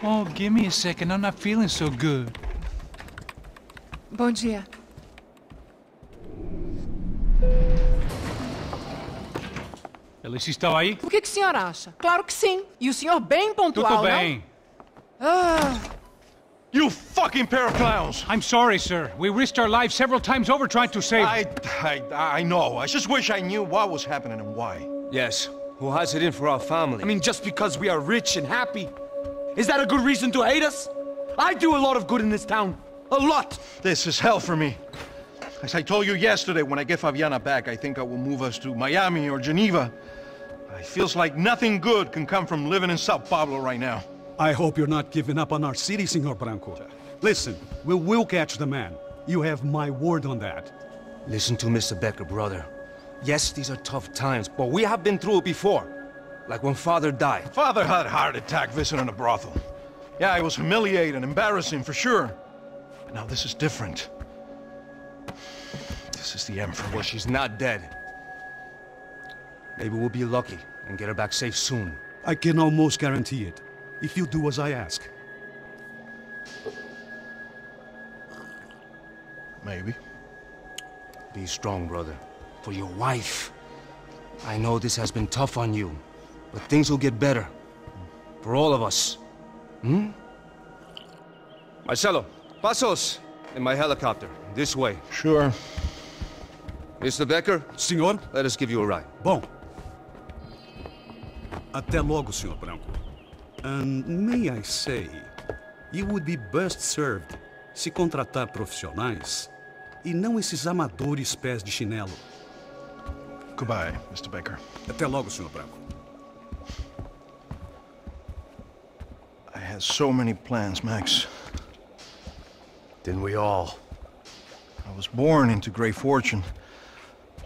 Oh, give me a second. I'm not feeling so good. Bom dia. Alice estava aí? O que o senhor acha? Claro que sim. E o senhor bem pontual, Tudo bem. não? Ah... You fucking pair of clowns! I'm sorry, sir. We risked our lives several times over trying to save... I know. I just wish I knew what was happening and why. Yes. Who has it in for our family? I mean, just because we are rich and happy? Is that a good reason to hate us? I do a lot of good in this town. A lot! This is hell for me. As I told you yesterday, when I get Fabiana back, I think I will move us to Miami or Geneva. It feels like nothing good can come from living in Sao Paulo right now. I hope you're not giving up on our city, Senor Branco. Listen, we will catch the man. You have my word on that. Listen to Mr. Becker, brother. Yes, these are tough times, but we have been through it before. Like when Father died. Father had a heart attack visiting a brothel. Yeah, it was humiliating, embarrassing, for sure. But now this is different. This is the Emperor. Well, she's not dead. Maybe we'll be lucky and get her back safe soon. I can almost guarantee it, if you do as I ask. Maybe. Be strong, brother. For your wife. I know this has been tough on you, but things will get better. For all of us. Hmm? Marcelo, pasos in my helicopter. This way. Sure. Mr. Becker? Senhor? Let us give you a ride. Bom. Até logo, Senhor Branco. And may I say, you would be best served se contratar profissionais e não esses amadores pés de chinelo. Goodbye, Mr. Baker. Até logo, Senhor Branco. I had so many plans, Max. Didn't we all? I was born into great fortune.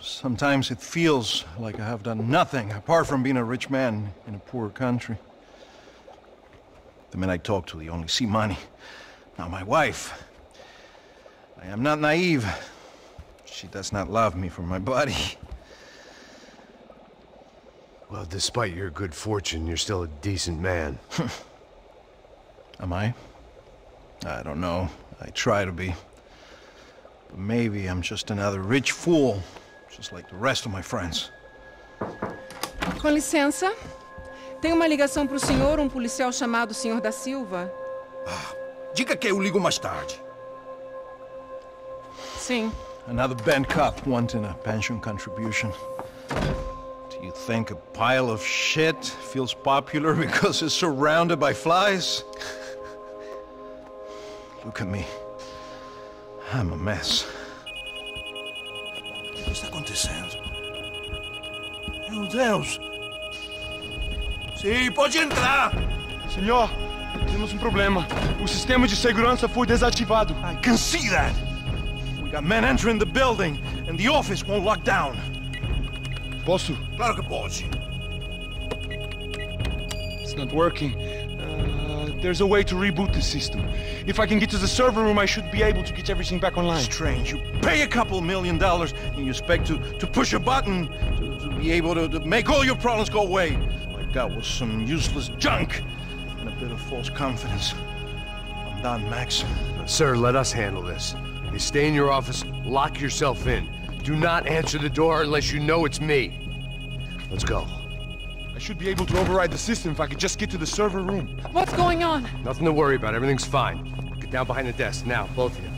Sometimes it feels like I have done nothing apart from being a rich man in a poor country. The men I talk to, they only see money. Now my wife, I am not naive. She does not love me for my body. Well, despite your good fortune, you're still a decent man. Am I? I don't know. I try to be. But maybe I'm just another rich fool, just like the rest of my friends. Com licença. Tem uma ligação para o senhor, um policial chamado Sr. da Silva. Diga que eu ligo mais tarde. Sim. Another bent cop wanting a pension contribution. Do you think a pile of shit feels popular because it's surrounded by flies? Look at me. I'm a mess. O que está acontecendo? Meu Deus! Sim, pode entrar! Senhor, temos um problema. O sistema de segurança foi desativado. I can see that! We got men entering the building, and the office won't lock down. Posso? Claro que pode. It's not working. There's a way to reboot the system. If I can get to the server room, I should be able to get everything back online. Strange. You pay a couple $1 million, and you expect to push a button to be able to make all your problems go away. All I got was some useless junk and a bit of false confidence. I'm done, Max. Sir, let us handle this. You stay in your office, lock yourself in. Do not answer the door unless you know it's me. Let's go. I should be able to override the system if I could just get to the server room. What's going on? Nothing to worry about. Everything's fine. Get down behind the desk now, both of you.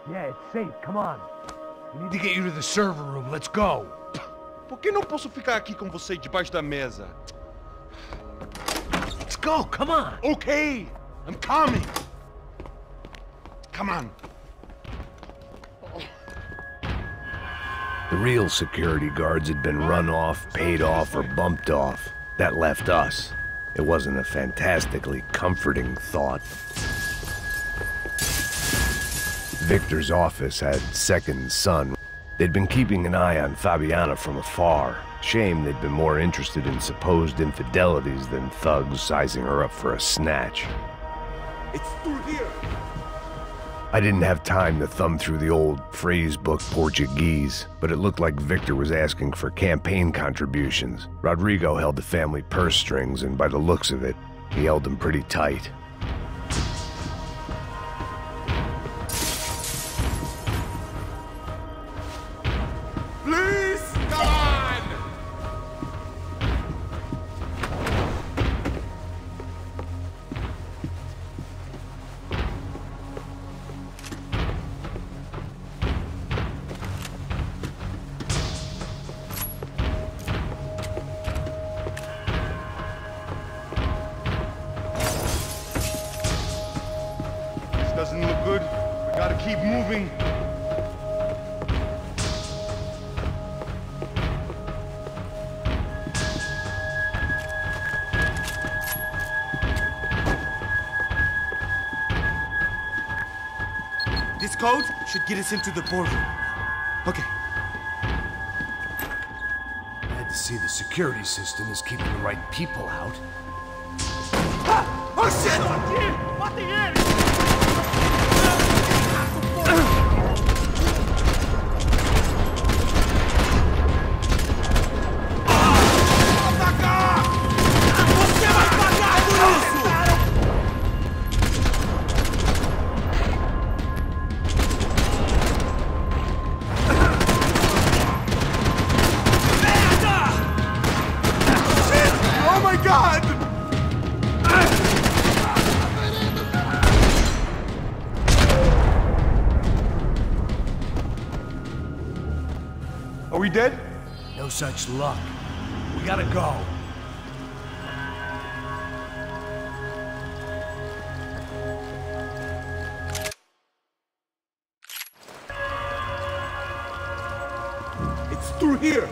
Yeah, it's safe. Come on. We need to get you to the server room. Let's go. Por que não posso ficar aqui com você debaixo da mesa? Let's go. Come on. Okay, I'm coming. Come on. The real security guards had been run off, paid off, or bumped off. That left us. It wasn't a fantastically comforting thought. Victor's office had second son. They'd been keeping an eye on Fabiana from afar. Shame they'd been more interested in supposed infidelities than thugs sizing her up for a snatch. It's through here. I didn't have time to thumb through the old phrase book Portuguese, but it looked like Victor was asking for campaign contributions. Rodrigo held the family purse strings, and by the looks of it, he held them pretty tight. Please, come on! This doesn't look good. We gotta keep moving. This code should get us into the boardroom. Okay. Glad to see the security system is keeping the right people out. Oh shit! What the hell? Oh my God! Are we dead? No such luck. We gotta go. It's through here.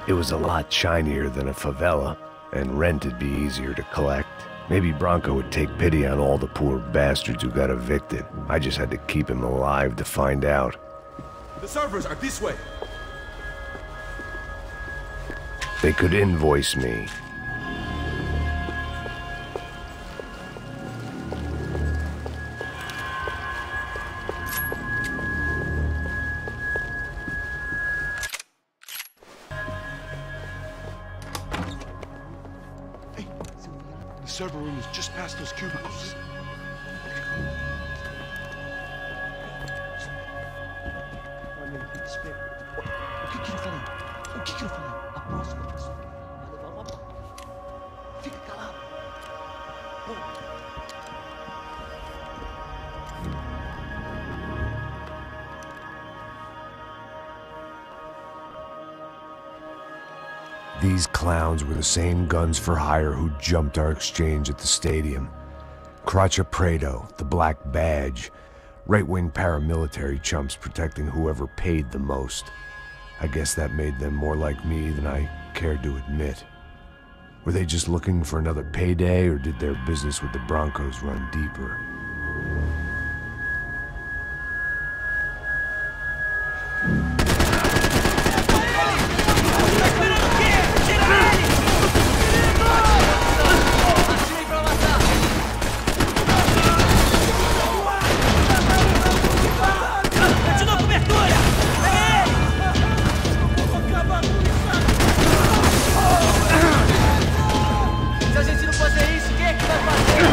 It was a lot shinier than a favela, and rent'd be easier to collect. Maybe Bronco would take pity on all the poor bastards who got evicted. I just had to keep him alive to find out. The servers are this way. They could invoice me. Hey, the server room is just past those cubicles. O que ele falou? O que eu falei? A próxima pessoa vai levar uma bala. Fica calado. These clowns were the same guns for hire who jumped our exchange at the stadium. Crotcha Prado, the Black Badge, right-wing paramilitary chumps protecting whoever paid the most. I guess that made them more like me than I cared to admit. Were they just looking for another payday, or did their business with the Broncos run deeper? Se a gente não fazer isso, quem é que vai fazer?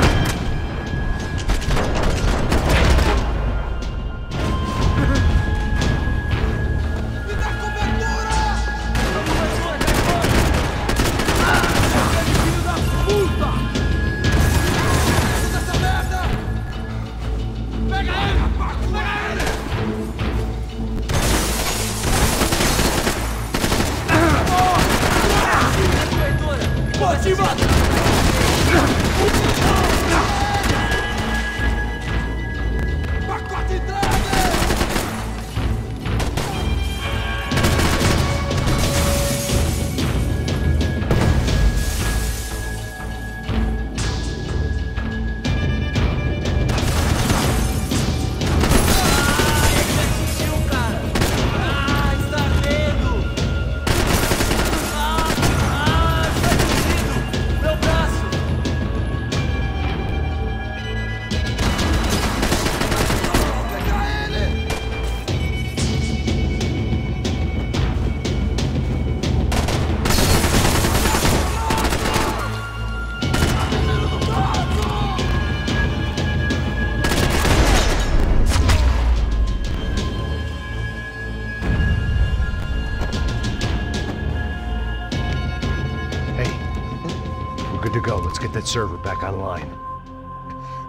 Good to go. Let's get that server back online.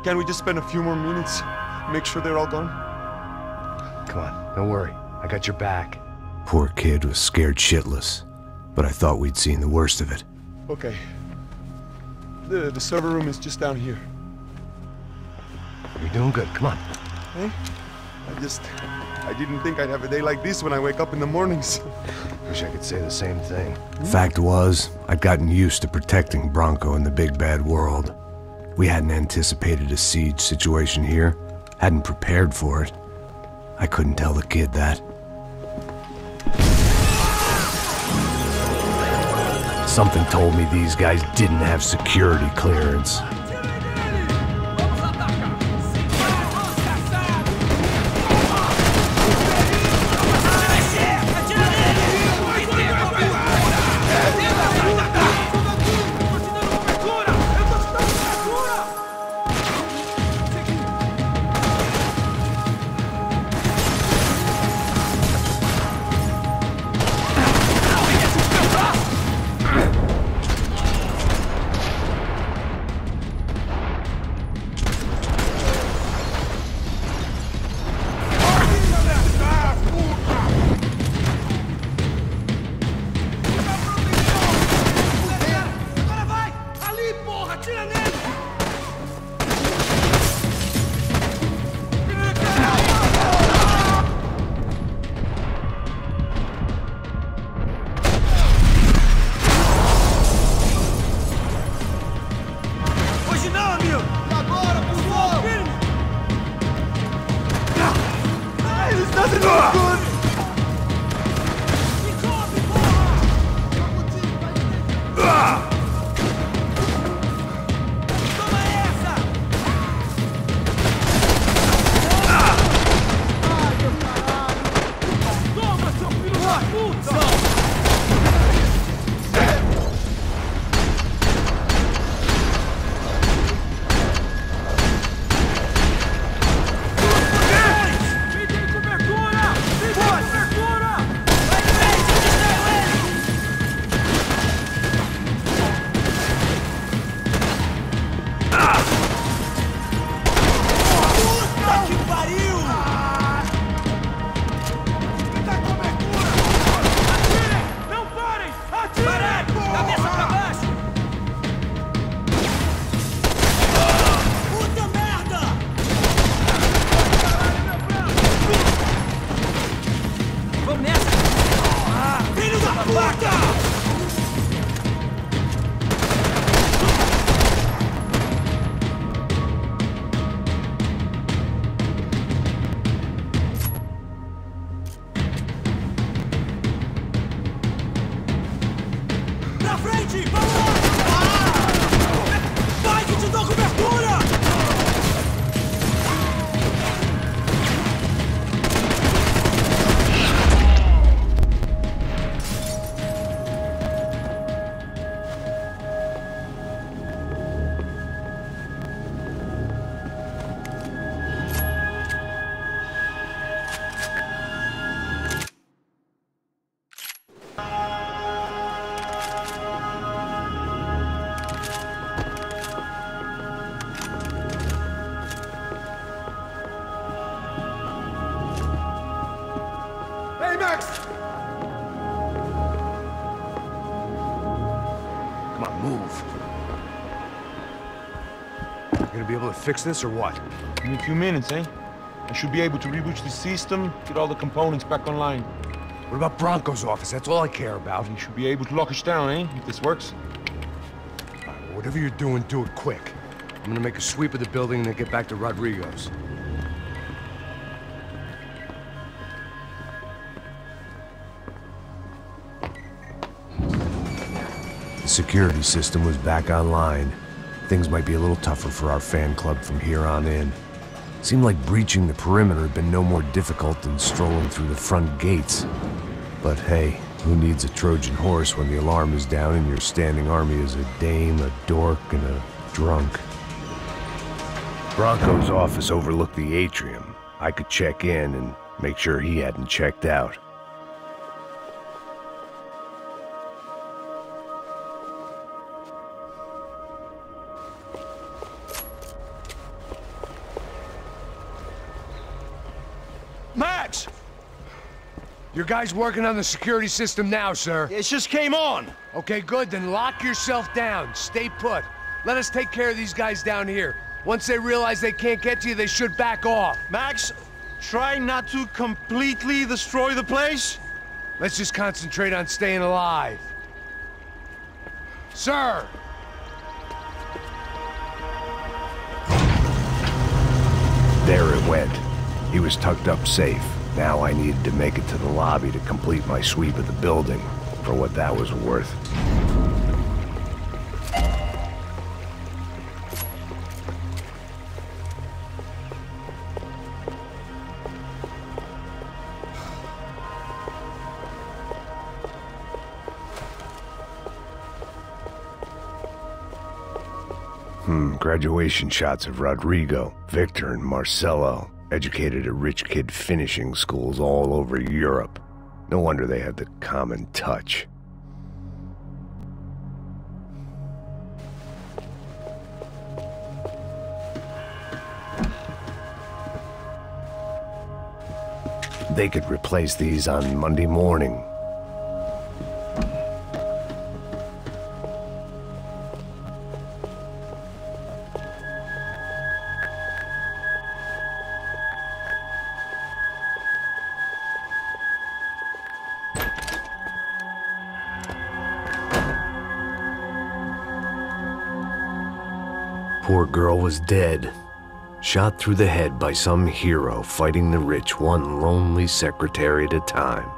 Can't we just spend a few more minutes? Make sure they're all gone? Come on, don't worry. I got your back. Poor kid was scared shitless, but I thought we'd seen the worst of it. Okay. The server room is just down here. You're doing good. Come on. Hey? I didn't think I'd have a day like this when I wake up in the mornings. Wish I could say the same thing. Fact was, I'd gotten used to protecting Bronco in the big bad world. We hadn't anticipated a siege situation here, hadn't prepared for it. I couldn't tell the kid that. Something told me these guys didn't have security clearance. Come on, move. You gonna be able to fix this or what? Give me a few minutes, eh? I should be able to reboot the system, get all the components back online. What about Bronco's office? That's all I care about. You should be able to lock us down, eh? If this works. All right, well, whatever you're doing, do it quick. I'm gonna make a sweep of the building and then get back to Rodrigo's. The security system was back online. Things might be a little tougher for our fan club from here on in. Seemed like breaching the perimeter had been no more difficult than strolling through the front gates. But hey, who needs a Trojan horse when the alarm is down and your standing army is a dame, a dork, and a drunk? Bronco's office overlooked the atrium. I could check in and make sure he hadn't checked out. Max! Your guys working on the security system now, sir. It just came on! Okay, good, then lock yourself down. Stay put. Let us take care of these guys down here. Once they realize they can't get to you, they should back off. Max, try not to completely destroy the place. Let's just concentrate on staying alive. Sir! There it went. He was tucked up safe. Now I needed to make it to the lobby to complete my sweep of the building, for what that was worth. Graduation shots of Rodrigo, Victor, and Marcelo, educated at rich kid finishing schools all over Europe. No wonder they had the common touch. They could replace these on Monday morning. Poor girl was dead, shot through the head by some hero fighting the rich one lonely secretary at a time.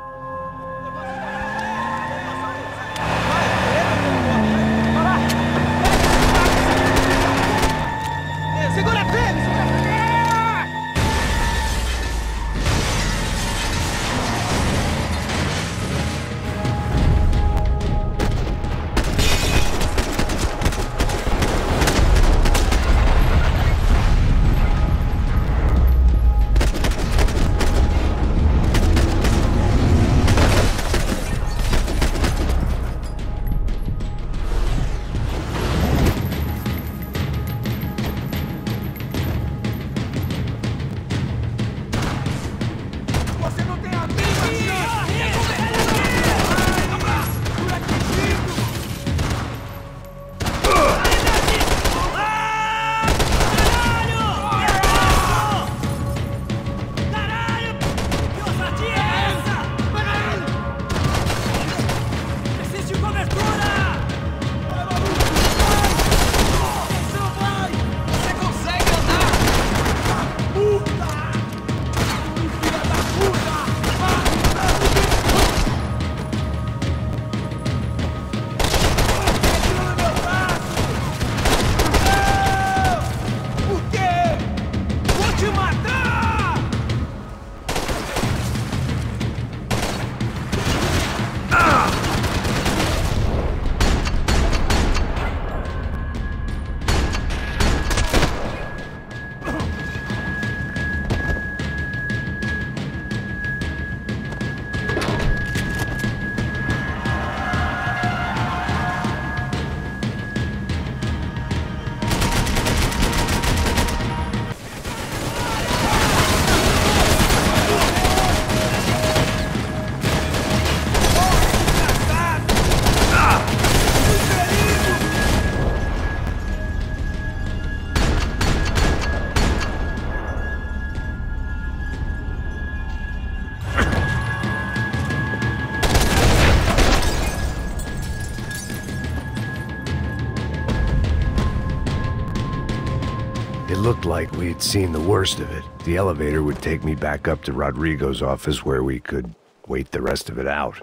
It looked like we'd seen the worst of it. The elevator would take me back up to Rodrigo's office where we could wait the rest of it out.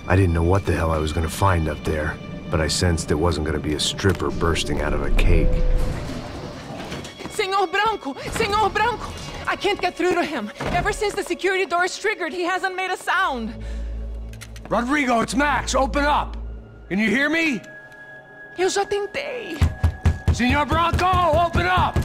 I didn't know what the hell I was gonna find up there, but I sensed it wasn't gonna be a stripper bursting out of a cake. Senor Branco! Senor Branco! I can't get through to him. Ever since the security door is triggered, he hasn't made a sound. Rodrigo, it's Max! Open up! Can you hear me? Eu já tentei. Senor Branco, open up!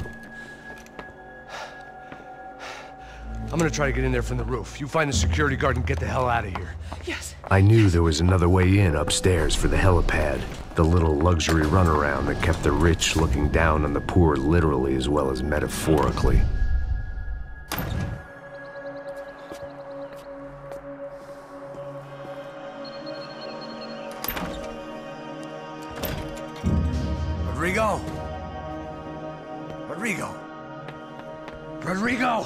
I'm gonna try to get in there from the roof. You find the security guard and get the hell out of here. Yes. I knew there was another way in upstairs for the helipad. The little luxury runaround that kept the rich looking down on the poor literally as well as metaphorically. Rodrigo! Rodrigo! Rodrigo!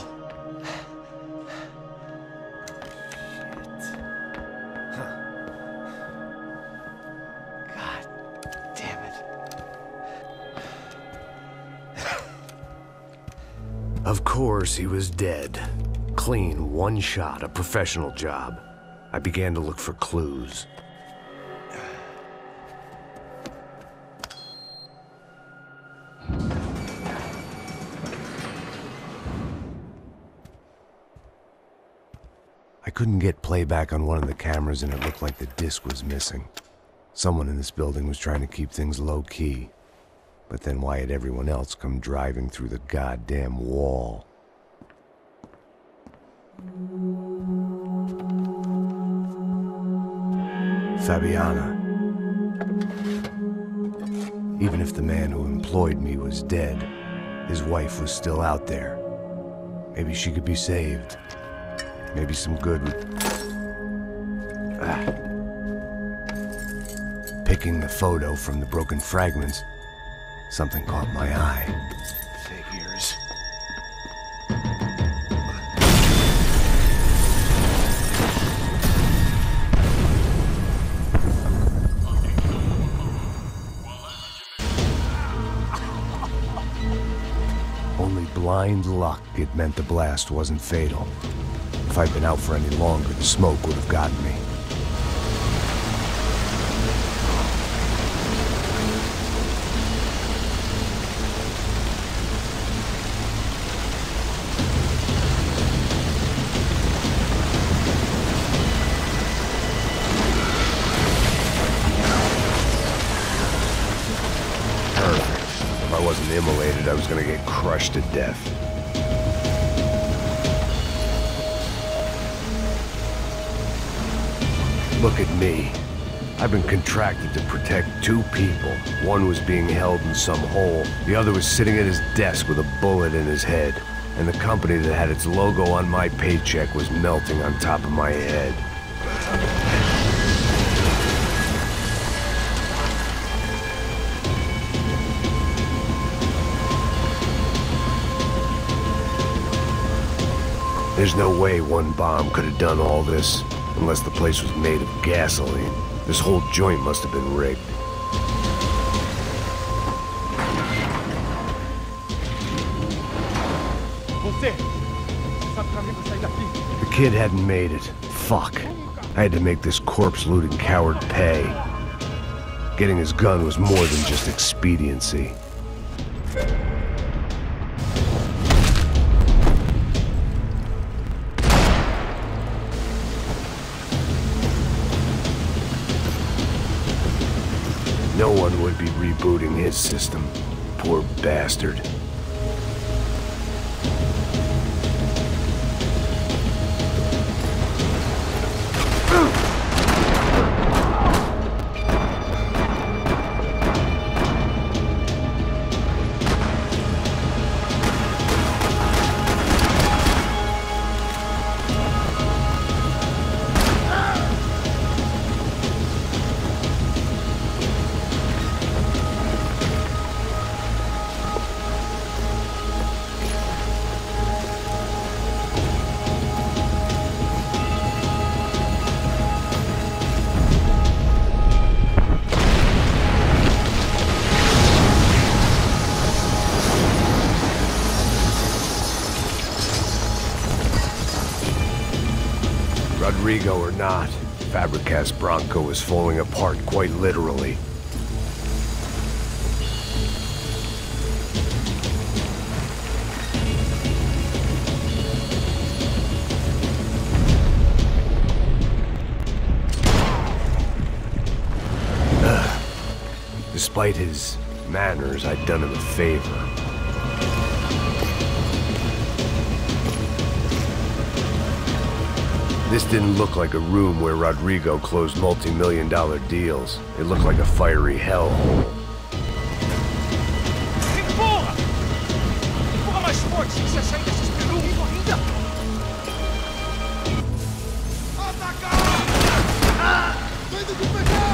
Of course, he was dead. Clean, one shot, a professional job. I began to look for clues. I couldn't get playback on one of the cameras and it looked like the disc was missing. Someone in this building was trying to keep things low-key. But then why had everyone else come driving through the goddamn wall? Fabiana. Even if the man who employed me was dead, his wife was still out there. Maybe she could be saved. Maybe some good would... Picking the photo from the broken fragments, something caught my eye. Figures. Only blind luck it meant the blast wasn't fatal. If I'd been out for any longer, the smoke would have gotten me. Immolated, I was gonna get crushed to death. Look at me. I've been contracted to protect two people. One was being held in some hole. The other was sitting at his desk with a bullet in his head. And the company that had its logo on my paycheck was melting on top of my head. There's no way one bomb could have done all this, unless the place was made of gasoline. This whole joint must have been rigged. The kid hadn't made it. Fuck. I had to make this corpse-looting coward pay. Getting his gun was more than just expediency. No one would be rebooting his system. Poor bastard. Rodrigo or not, Fabregas Bronco is falling apart quite literally. Despite his manners, I'd done him a favor. This didn't look like a room where Rodrigo closed multi-million-dollar deals. It looked like a fiery hellhole. Empurra! Empurra mais forte! Se a saída se esperou, corrida! Atacar! Doido de pegar!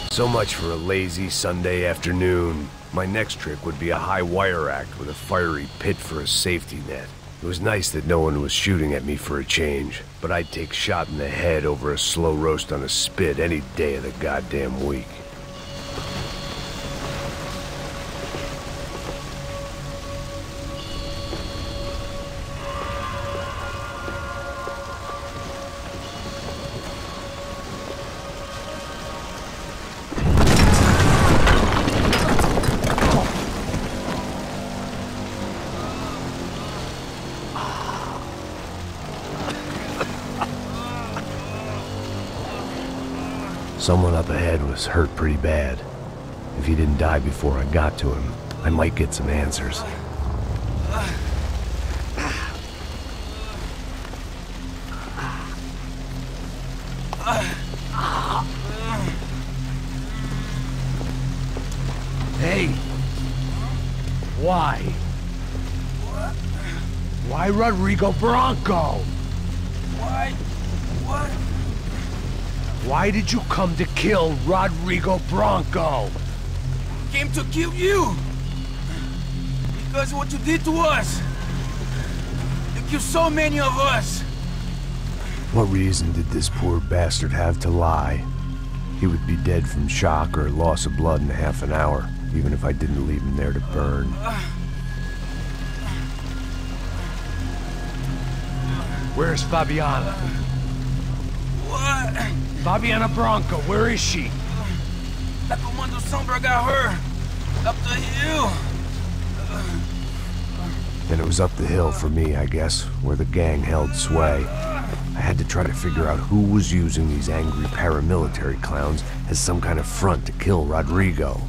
So much for a lazy Sunday afternoon. My next trick would be a high wire act with a fiery pit for a safety net. It was nice that no one was shooting at me for a change, but I'd take shot in the head over a slow roast on a spit any day of the goddamn week. Someone up ahead was hurt pretty bad. If he didn't die before I got to him, I might get some answers. Hey! Why? Why Rodrigo Bronco? Why? What? Why did you come to kill Rodrigo Bronco? Came to kill you! Because what you did to us! You killed so many of us! What reason did this poor bastard have to lie? He would be dead from shock or loss of blood in half an hour, even if I didn't leave him there to burn. Where's Fabiana? What? Fabiana Bronco, where is she? La Comando Sombra got her! Up the hill! Then it was up the hill for me, I guess, where the gang held sway. I had to try to figure out who was using these angry paramilitary clowns as some kind of front to kill Rodrigo.